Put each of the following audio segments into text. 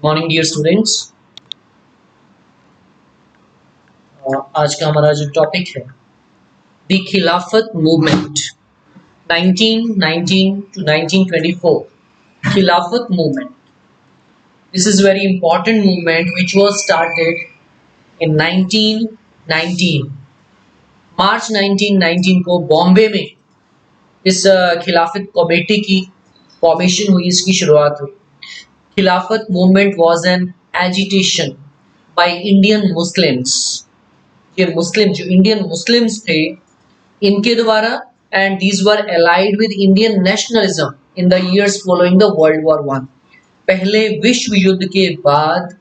Morning dear students. आज का हमारा जो टॉपिक है द खिलाफत मूवमेंट 1919 to 1924 खिलाफत movement. This is very important movement which was started in 1919 मार्च 1919 को बॉम्बे में इस खिलाफत कमेटी की फॉर्मेशन हुई, इसकी शुरुआत हुई। खिलाफत movement was an agitation by Indian Muslims. ये मुस्लिम जो इंडियन मुस्लिम्स थे इनके द्वारा, and these were allied with Indian nationalism in the years following the world war one. पहले विश्व युद्ध के बाद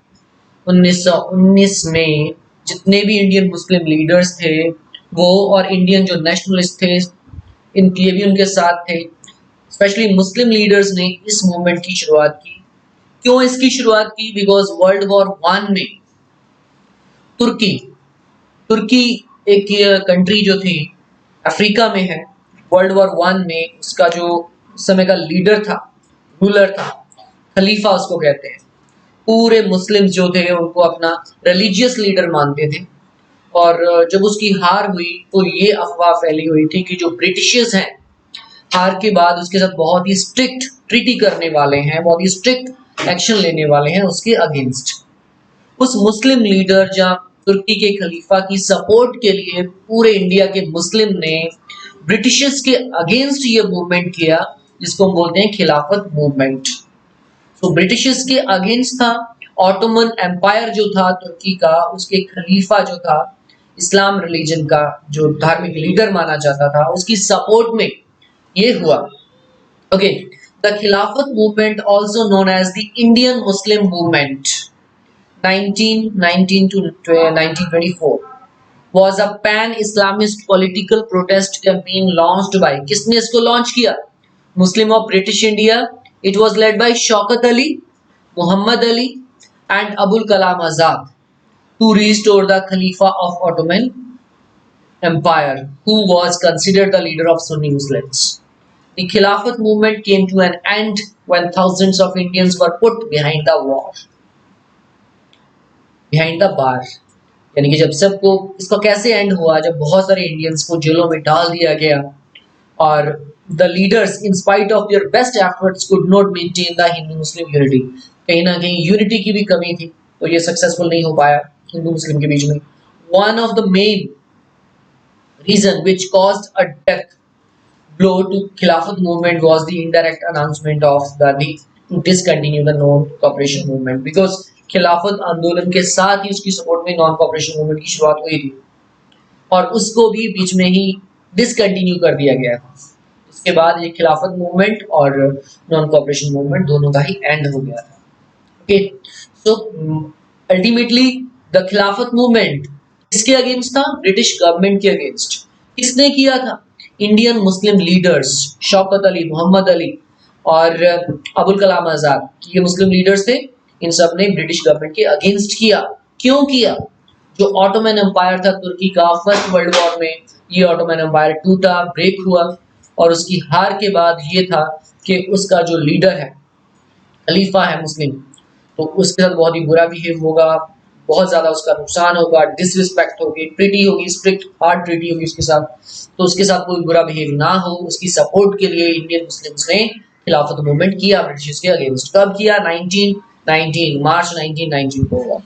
1919 में जितने भी इंडियन मुस्लिम लीडर्स थे वो, और इंडियन जो नेशनलिस्ट थे इनके भी उनके साथ थे। स्पेशली मुस्लिम लीडर्स ने इस मूवमेंट की शुरुआत की। क्यों इसकी शुरुआत की? बिकॉज वर्ल्ड वॉर वन में तुर्की एक कंट्री जो थी अफ्रीका में है, वर्ल्ड वॉर वन में उसका जो उस समय का लीडर था, रूलर था, खलीफा उसको कहते हैं। पूरे मुस्लिम्स जो थे उनको अपना रिलीजियस लीडर मानते थे, और जब उसकी हार हुई तो ये अफवाह फैली हुई थी कि जो ब्रिटिशर्स हैं हार के बाद उसके साथ बहुत ही स्ट्रिक्ट ट्रीटी करने वाले हैं, बहुत ही स्ट्रिक्ट एक्शन लेने वाले हैं उसके अगेंस्ट। उस मुस्लिम लीडर जहाँ तुर्की के खलीफा की सपोर्ट के लिए पूरे इंडिया के मुस्लिम ने ब्रिटिशर्स के अगेंस्ट ये मूवमेंट किया, जिसको हम बोलते हैं खिलाफत मूवमेंट। तो ब्रिटिशर्स के अगेंस्ट था। ऑटोमन एम्पायर जो था तुर्की का, उसके खलीफा जो था इस्लाम रिलीजन का जो धार्मिक लीडर माना जाता था, उसकी सपोर्ट में ये हुआ। Okay, the Khilafat movement also known as the Indian Muslim movement 1919 to 1924 was a pan-Islamist political protest campaign launched by, किसने इसको लॉन्च किया? Muslim of British India. It was led by Shaukat Ali, Mohammad Ali and Abul Kalam Azad to restore the Khalifa of Ottoman Empire, who was considered the leader of Sunni Muslims. The Khilafat movement came to an end when thousands of Indians were put behind the bar, यानी कि जब सबको, इसका कैसे and हुआ? जब बहुत सारे इंडियंस को जेलों में डाल दिया गया और the leaders in spite of their best efforts could not maintain the Hindu Muslim unity. कहीं ना कहीं यूनिटी की भी कमी थी, तो ये सक्सेसफुल नहीं हो पाया हिंदू मुस्लिम के बीच में। One of the main reason which caused a death blow to Khilafat movement was the indirect announcement of the need to discontinue the non-cooperation movement, because खिलाफत आंदोलन के साथ ही उसकी सपोर्ट में नॉन कॉपरेशन मूवमेंट की शुरुआत हुई थी और उसको भी बीच में ही डिसकंटिन्यू कर दिया गया था। इसके बाद ये खिलाफत मूवमेंट और नॉन कॉपरेशन मूवमेंट दोनों का ही एंड हो गया था। Okay, so ultimately the Khilafat movement किसके अगेंस्ट था? ब्रिटिश गवर्नमेंट के अगेंस्ट। किसने किया था? Indian Muslim leaders Shaukat Ali, Mohammad Ali और अबुल कलाम आजाद, ये मुस्लिम लीडर्स थे। इन सब ने ब्रिटिश गवर्नमेंट के अगेंस्ट किया। क्यों किया? जो ऑटोमन एम्पायर था तुर्की का, फर्स्ट वर्ल्ड वॉर में ये ऑटोमन एम्पायर टूटा, ब्रेक हुआ, और उसकी हार के बाद ये था कि उसका जो लीडर है, खलीफा है मुस्लिम, तो उसके साथ बहुत ही बुरा बिहेव होगा, बहुत ज्यादा उसका नुकसान होगा, डिसरिस्पेक्ट होगी, ट्रीटी होगी, स्ट्रिक्ट हार्ड ट्रीटी होगी उसके साथ। तो उसके साथ कोई बुरा बिहेव ना हो, उसकी सपोर्ट के लिए इंडियन मुस्लिम्स ने खिलाफत मूवमेंट किया ब्रिटिश के अगेंस्ट। कब किया? 1919 मार्च 1919 को हुआ।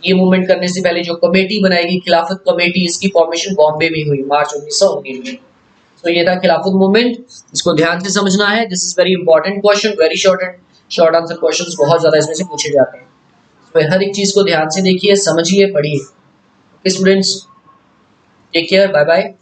ये मूवमेंट करने से पहले जो कमेटी बनाई गई खिलाफत कमेटी, इसकी फॉर्मेशन बॉम्बे में हुई मार्च 1919 में। तो ये था खिलाफत मूवमेंट, इसको ध्यान से समझना है। This is very important question, very short answer questions बहुत ज्यादा इसमें से पूछे जाते हैं। तो हर एक चीज को ध्यान से देखिए, समझिए, पढ़िए। Okay students, take care, bye bye.